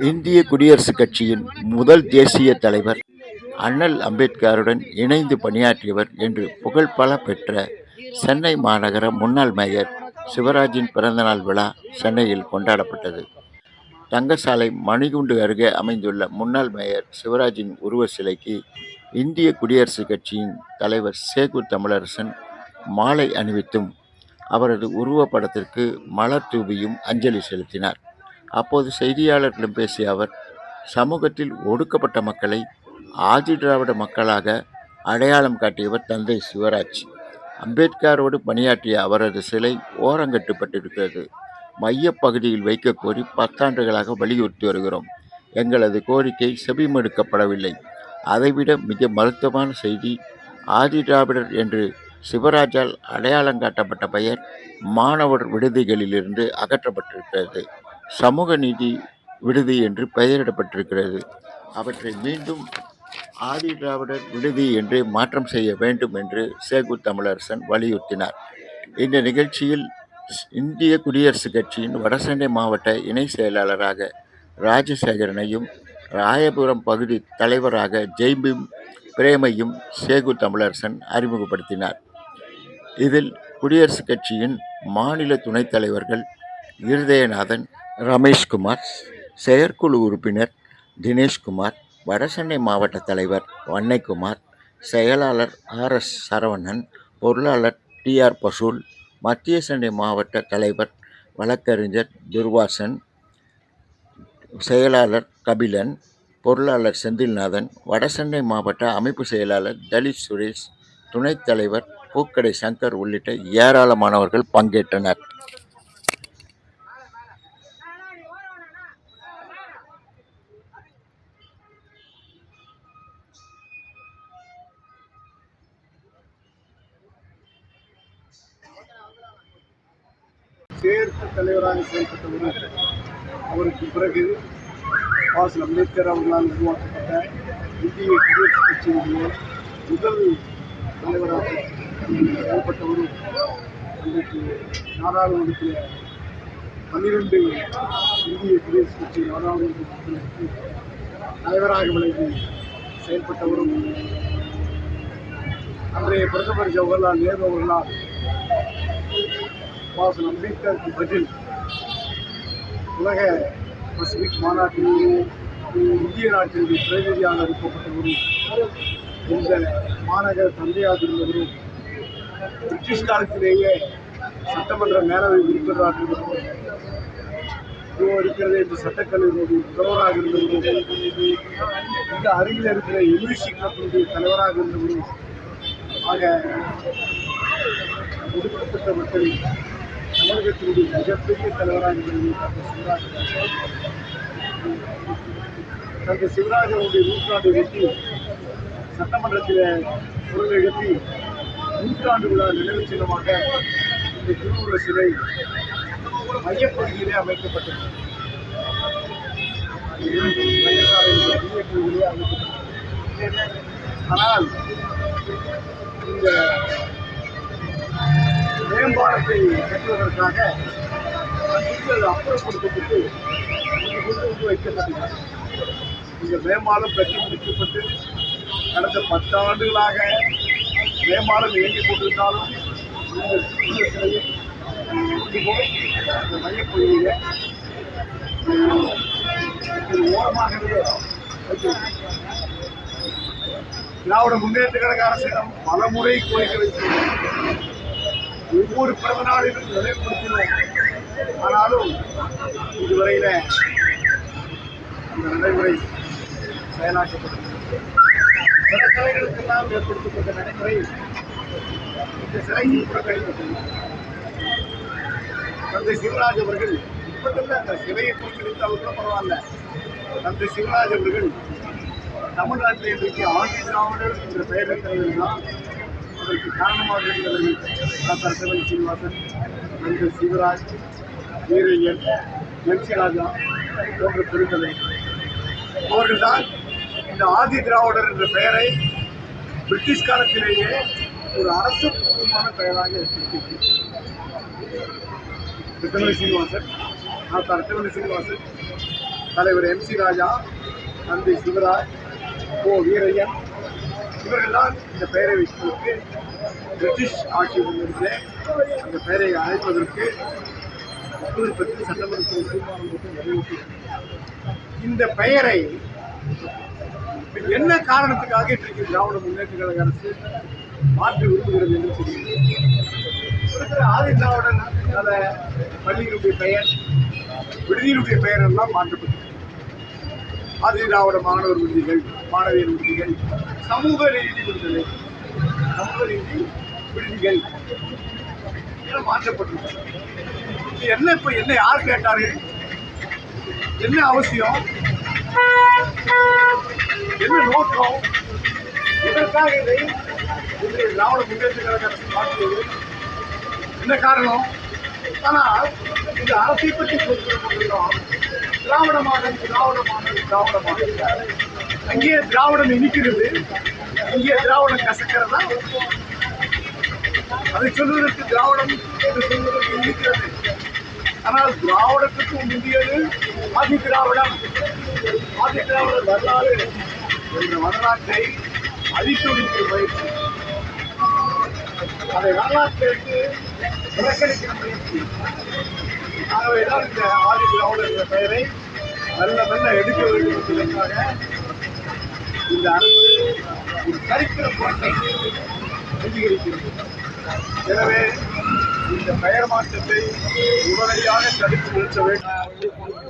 இந்திய குடியரசுக் கட்சியின் முதல் தேசிய தலைவர், அண்ணல் அம்பேத்கருடன் இணைந்து பணியாற்றியவர் என்று புகழ்பல பெற்ற சென்னை மாநகர முன்னாள் மேயர் சிவராஜின் பிறந்தநாள் விழா சென்னையில் கொண்டாடப்பட்டது. தங்கசாலை மணிகுண்டு அருகே அமைந்துள்ள முன்னாள் மேயர் சிவராஜின் உருவ சிலைக்கு இந்திய குடியரசுக் கட்சியின் தலைவர் சேகூர் தமிழரசன் மாலை அணிவித்தும் அவரது உருவப்படத்திற்கு மலர் தூவியும் அஞ்சலி செலுத்தினார். அப்போது செய்தியாளர்களிடம் பேசிய அவர், சமூகத்தில் ஒடுக்கப்பட்ட மக்களை ஆதிதிராவிட மக்களாக அடையாளம் காட்டியவர் தந்தை சிவராஜ். அம்பேத்கரோடு பணியாற்றிய அவரது சிலை ஓரங்கட்டப்பட்டிருக்கிறது. மையப்பகுதியில் வைக்க கோரி 10 ஆண்டுகளாக வலியுறுத்தி வருகிறோம். எங்களது கோரிக்கை செவிமடுக்கப்படவில்லை. அதைவிட மிக வருத்தமான செய்தி, ஆதிதிராவிடர் என்று சிவராஜால் அடையாளம் காட்டப்பட்ட பெயர் மாணவர் விடுதிகளிலிருந்து அகற்றப்பட்டிருக்கிறது. சமூக நீதி விடுதி என்று பெயரிடப்பட்டிருக்கிறது. அவற்றை மீண்டும் ஆதிதிராவிடர் விடுதி என்று மாற்றம் செய்ய வேண்டும் என்று சேகூர் தமிழரசன் வலியுறுத்தினார். இந்த நிகழ்ச்சியில் இந்திய குடியரசுக் கட்சியின் வடசென்னை மாவட்ட இணை செயலாளராக ராஜசேகரனையும், ராயபுரம் பகுதி தலைவராக ஜெய்பீம் பிரேமையும் சேகூர் தமிழரசன் அறிமுகப்படுத்தினார். இதில் குடியரசுக் கட்சியின் மாநில துணைத் தலைவர்கள் இருதயநாதன், ரமேஷ்குமார், செயற்குழு உறுப்பினர் தினேஷ்குமார், வடசென்னை மாவட்ட தலைவர் வன்னைக்குமார், செயலாளர் RS சரவணன், பொருளாளர் TR பசூல், மத்திய சென்னை மாவட்ட தலைவர் வழக்கறிஞர் துர்வாசன், செயலாளர் கபிலன், பொருளாளர் செந்தில்நாதன், வடசென்னை மாவட்ட அமைப்பு செயலாளர் தலித் சுரேஷ், துணைத் தலைவர் பூக்கடை சங்கர் உள்ளிட்ட ஏராளமானவர்கள் பங்கேற்றனர். சேர்த்து தலைவராக செயல்பட்டவர். அவருக்கு பிறகு பாஸ் அம்பேத்கர் அவர்களால் உருவாக்கப்பட்ட இந்திய குடியரசுக் கட்சியினுடைய முதல் தலைவராக செயல்பட்டவரும், அன்றைக்கு நாடாளுமன்றத்தில் 12 இந்திய குடியரசுக் கட்சி நாடாளுமன்றத்திற்கு தலைவராக விளங்கி செயல்பட்டவரும், அன்றைய பிரதமர் ஜவஹர்லால் நேரு அவர்களால் பாஸ் அம்பேத்கருக்கு பதில் உலக பசிபிக் மாநாட்டிலேயே இந்திய நாட்டினுடைய பிரதிநிதியாக அனுப்பப்பட்டவரும், இந்த மாநகர தந்தையாக இருந்தவரும், பிரிட்டிஷ் காலத்திலேயே சட்டமன்ற மேலவை உறுப்பினராக இருந்தவரும், இருக்கிறது என்று சட்டக்கல்லூரியுடைய முதல்வராக இருந்தவரும், மிக அருகில் இருக்கிற யூனிவர்சிட்டி கிளப்பினுடைய தலைவராக இருந்தவரும், ஆக ஒடுக்கப்பட்ட மக்களின் தமிழகத்தினுடைய மிகப்பெரிய தலைவராக இருந்தது தந்தை சிவராஜ் அவருடைய நூற்றாண்டை ஒட்டி சட்டமன்றத்தில் குரல் எழுப்பி நூற்றாண்டு விழா நினைவு சின்னமாக இந்த திருவுருவ சிலை மையப்பகுதியிலே அமைக்கப்பட்டது. மையப்பகுதியிலே அமைக்கப்பட்டது. ஆனால் இந்த மேம்பாலத்தை கட்டுவதற்காக அது அப்புறப்படுத்தப்பட்டு கொண்டு வைக்கப்பட்டது. இந்த மேம்பாலம் கட்டி முடிக்கப்பட்டு கடந்த 10 ஆண்டுகளாக மேம்பாலம் இயங்கிக் கொண்டிருந்தாலும் இந்த சிலையை இந்த மையப்பகுதியில் ஓரமாக திராவிட முன்னேற்ற கழக அரசிடம் பல முறை கோரிக்கை வைத்துள்ளோம். ஒவ்வொரு பிறந்த நாளிலும் நிலைப்படுத்தினோம். ஆனாலும் இதுவரையில இந்த நடைமுறை செயலாக்கப்பட்டது. சில சிலைகளுக்கெல்லாம் ஏற்படுத்தப்பட்ட நடைமுறை இந்த சிலையில் புறக்கணிக்கப்பட்டது. தந்தை சிவராஜ் அவர்கள் இப்படில்ல, அந்த சிலையை புறக்கணித்தாலும் பரவாயில்ல, தந்தை சிவராஜ் அவர்கள் தமிழ்நாட்டில் இன்றைக்கு ஆதிதிராவிடர் என்ற பெயர் இருக்கிறதுனால் அதற்கு காரணமாக இருக்கிறவர்கள் டாக்டர் செவன் சீனிவாசன், தந்தை சிவராஜ், வீரையன், MC ராஜா போன்ற பெருந்தலை. அவர்கள்தான் இந்த ஆதிதிராவிடர் என்ற பெயரை பிரிட்டிஷ் காலத்திலேயே ஒரு அரசு பூர்வமான பெயராக ஏற்படுத்தி. சீனிவாசன் ஆத்தார் அட்டவணை சீனிவாசன், தலைவர் MC ராஜா, தந்தை சிவராஜ், வீரையன், இவர்கள்தான் இந்த பெயரை வைப்பதற்கு பிரிட்டிஷ் ஆட்சியிலிருந்து அந்த பெயரை அழைப்பதற்கு ஒப்புதல் பெற்று சட்டமன்றத்தில் தீர்மானம் போட்டு நிறைவேற்றி இந்த பெயரை என்ன காரணத்துக்காக இன்றைக்கு திராவிட முன்னேற்ற கழக அரசு மாற்ற விரும்புகிறது என்று தெரியும். ஆதி திராவிடன் அந்த பள்ளியினுடைய பெயர், விடுதியினுடைய பெயர் எல்லாம் மாற்றப்பட்டது. ஆதி திராவிட மாணவர் விடுதிகள், மாணவியர் விடுதிகள், சமூக நீதி விடுதலை, சமூக நீதி விடுதிகள் மாற்றப்பட்டது. இது என்ன இப்ப என்ன யார் கேட்டார்கள், என்ன அவசியம், என்ன நோக்கம், இதற்காக இதை இன்றைய திராவிட முன்னேற்ற கழக அரசு மாற்றியது என்ன காரணம்? ஆனால் இந்த அரசை பற்றி சொல்கிறோம், திராவிட மாடல், திராவிட மாடல், திராவிட மாடல். அங்கே திராவிடம் இனிக்கிறது, இங்கே திராவிடம் கசக்கிறதா? அதை சொல்வதற்கு திராவிடம் என்று சொல்வதற்கு இனிக்கிறது. ஆனால் திராவிடத்துக்கு முந்தியது ஆதி திராவிடம். ஆதி திராவிட வரலாறு என்ற வரலாற்றை அழித்தொழிக்கிற முயற்சி, அதை வரலாற்றிற்கு புறக்கணிக்கிற முயற்சி. ஆகவேதான் இந்த ஆதி திராவிடர் என்ற பெயரை மெல்ல மெல்ல எடுக்க வேண்டும் என்பதற்காக இந்த அரசு ஒரு சரித்திர போட்டை அங்கீகரிக்கிறது. எனவே இந்த பெயர் மாற்றத்தை உடனடியாக தடுத்து நிறுத்த வேண்டும்.